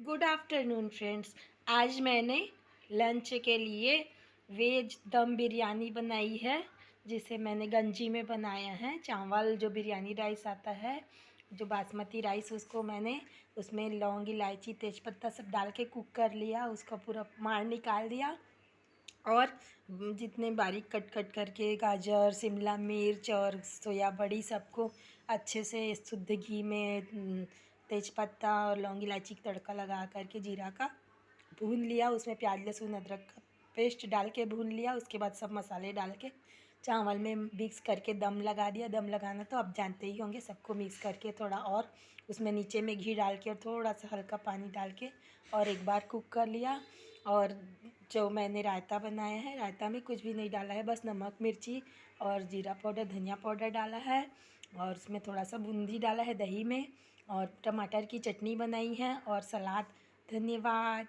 Good afternoon friends. आज मैंने lunch के लिए वेज दम बिरयानी बनाई है, जिसे मैंने गंजी में बनाया है। चावल जो बिरयानी राइस आता है, जो बासमती राइस, उसको मैंने उसमें लौंग इलायची तेज़पत्ता सब डाल के कुक कर लिया। उसका पूरा मार निकाल दिया और जितने बारीक कट कट करके गाजर, शिमला मिर्च और सोया बड़ी सबको अच्छे से शुद्ध घी में तेज़पत्ता और लौंग इलायची का तड़का लगा करके जीरा का भून लिया। उसमें प्याज लहसुन अदरक का पेस्ट डाल के भून लिया। उसके बाद सब मसाले डाल के चावल में मिक्स करके दम लगा दिया। दम लगाना तो आप जानते ही होंगे। सबको मिक्स करके थोड़ा और उसमें नीचे में घी डाल के और थोड़ा सा हल्का पानी डाल के और एक बार कुक कर लिया। और जो मैंने रायता बनाया है, रायता में कुछ भी नहीं डाला है, बस नमक मिर्ची और जीरा पाउडर धनिया पाउडर डाला है और उसमें थोड़ा सा बूंदी डाला है दही में, और टमाटर की चटनी बनाई है और सलाद। धन्यवाद।